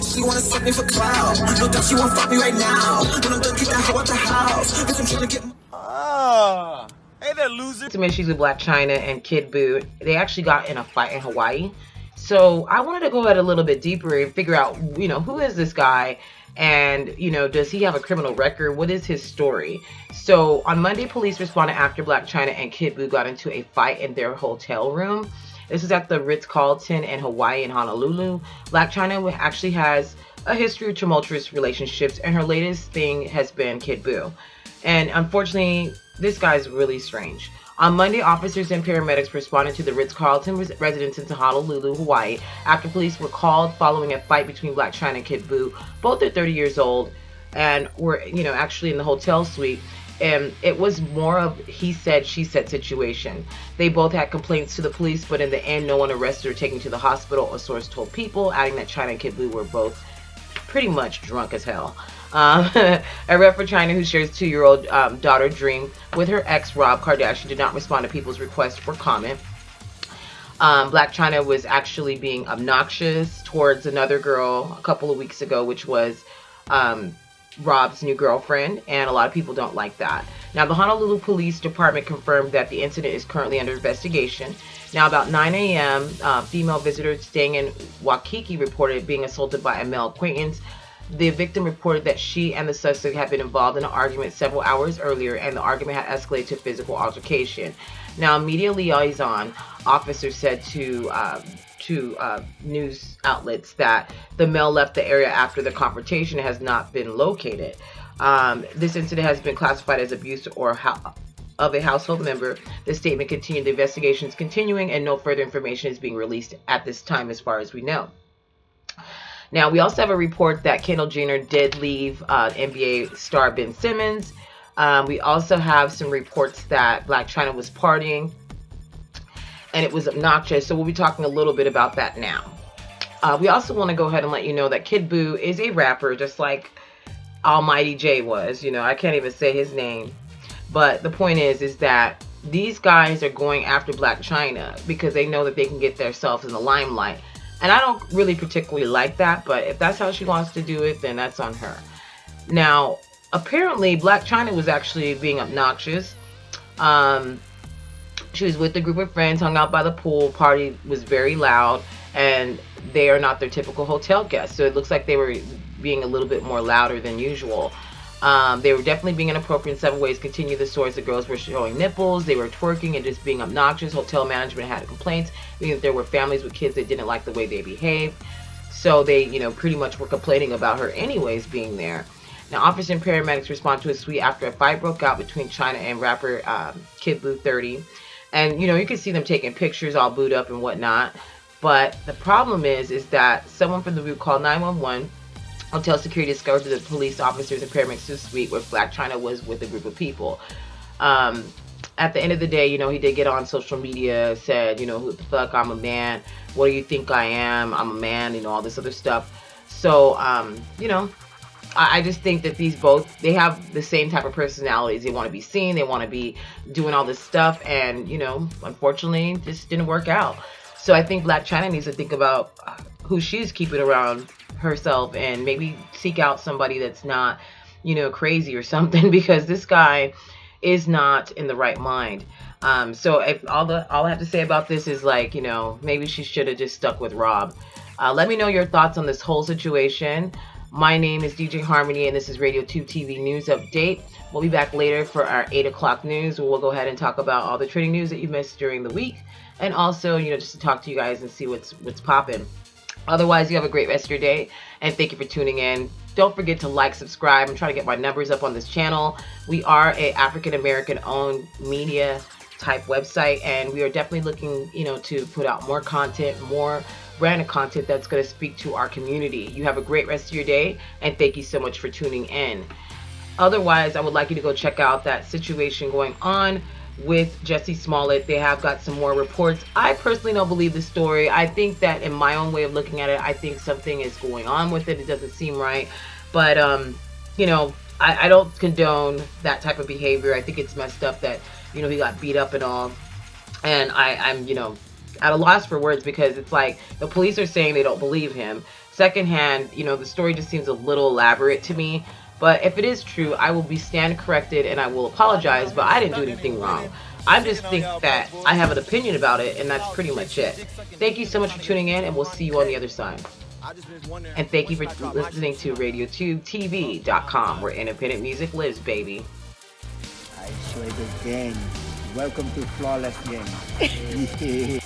She wanna suck me for clout. No doubt she wanna fuck me right now. When I'm done, get that hoe out the house. Bitch, I'm trying to get. Hey there, loser. Some issues with Blac Chyna and Kid Boo. They actually got in a fight in Hawaii. So I wanted to go ahead a little bit deeper and figure out, who is this guy? And, does he have a criminal record? What is his story? So on Monday, police responded after Blac Chyna and Kid Boo got into a fight in their hotel room. This is at the Ritz Carolton in Hawaii in Honolulu. Blac Chyna actually has a history of tumultuous relationships, and her latest thing has been Kid Boo. And unfortunately, this guy's really strange. On Monday, officers and paramedics responded to the Ritz Carolton residence in Honolulu, Hawaii, after police were called following a fight between Blac Chyna and Kid Boo. Both are 30 years old and were, actually in the hotel suite. And it was more of he said, she said situation. They both had complaints to the police, but in the end, no one arrested or taken to the hospital, a source told People, adding that Chyna and Kid Boo were both pretty much drunk as hell. A rep for Chyna, who shares 2-year-old daughter Dream with her ex Rob Kardashian, did not respond to People's request for comment. Blac Chyna was actually being obnoxious towards another girl a couple of weeks ago, which was Rob's new girlfriend, and a lot of people don't like that. Now, the Honolulu Police Department confirmed that the incident is currently under investigation. Now, about 9 a.m., female visitor staying in Waikiki reported being assaulted by a male acquaintance. The victim reported that she and the suspect had been involved in an argument several hours earlier, and the argument had escalated to physical altercation. Now, media liaison officers said to news outlets that the male left the area after the confrontation has not been located. This incident has been classified as abuse of a household member. The statement continued, the investigation is continuing and no further information is being released at this time as far as we know. Now, we also have a report that Kendall Jenner did leave NBA star Ben Simmons. We also have some reports that Blac Chyna was partying and it was obnoxious. So we'll be talking a little bit about that now. We also want to go ahead and let you know that Kid Boo is a rapper, just like Almighty J was. I can't even say his name. But the point is that these guys are going after Blac Chyna because they know that they can get themselves in the limelight. And I don't really particularly like that, but if that's how she wants to do it, then that's on her. Now, apparently, Blac Chyna was actually being obnoxious. She was with a group of friends, hung out by the pool, party was very loud, and they are not their typical hotel guests. So it looks like they were being a little bit more louder than usual. They were definitely being inappropriate in several ways. Continue the stories. The girls were showing nipples. They were twerking and just being obnoxious. Hotel management had complaints, meaning that there were families with kids that didn't like the way they behaved. So they, pretty much were complaining about her anyways being there. Now, officers and paramedics responded to a suite after a fight broke out between Chyna and rapper Kid Boo 30. And, you can see them taking pictures all booed up and whatnot. But the problem is that someone from the group called 911. Hotel security discovered that the police officers and paramedics to the suite where Blac Chyna was with a group of people. At the end of the day, he did get on social media, said, who the fuck, I'm a man. What do you think I am? I'm a man, all this other stuff. So, I just think that they have the same type of personalities. They want to be seen. They want to be doing all this stuff. And, unfortunately, it just didn't work out. So I think Blac Chyna needs to think about who she's keeping around herself and maybe seek out somebody that's not, crazy or something, because this guy is not in the right mind. So if all I have to say about this is maybe she should have just stuck with Rob. Let me know your thoughts on this whole situation. My name is DJ Harmony, and this is Radio 2 TV News Update. We'll be back later for our 8 o'clock news, where we'll go ahead and talk about all the trending news that you missed during the week, and also, just to talk to you guys and see what's popping. Otherwise, you have a great rest of your day, and thank you for tuning in. Don't forget to like, subscribe. I'm trying to get my numbers up on this channel. We are a African-American owned media type website, and we are definitely looking, to put out more content, more branded content that's going to speak to our community. You have a great rest of your day, and thank you so much for tuning in. Otherwise, I would like you to go check out that situation going on with Jussie Smollett. They have got some more reports. I personally don't believe the story. I think that in my own way of looking at it, I think something is going on with it. It doesn't seem right. But, I don't condone that type of behavior. I think it's messed up that, he got beat up and all. And I'm, at a loss for words, because it's like the police are saying they don't believe him. Secondhand, you know, the story just seems a little elaborate to me. But if it is true, I will be stand corrected and I will apologize, but I didn't do anything wrong. I just think that I have an opinion about it, and that's pretty much it. Thank you so much for tuning in, and we'll see you on the other side. And thank you for listening to RadioTubeTV.com, where independent music lives, baby. I swear the gang. Welcome to Flawless Gang.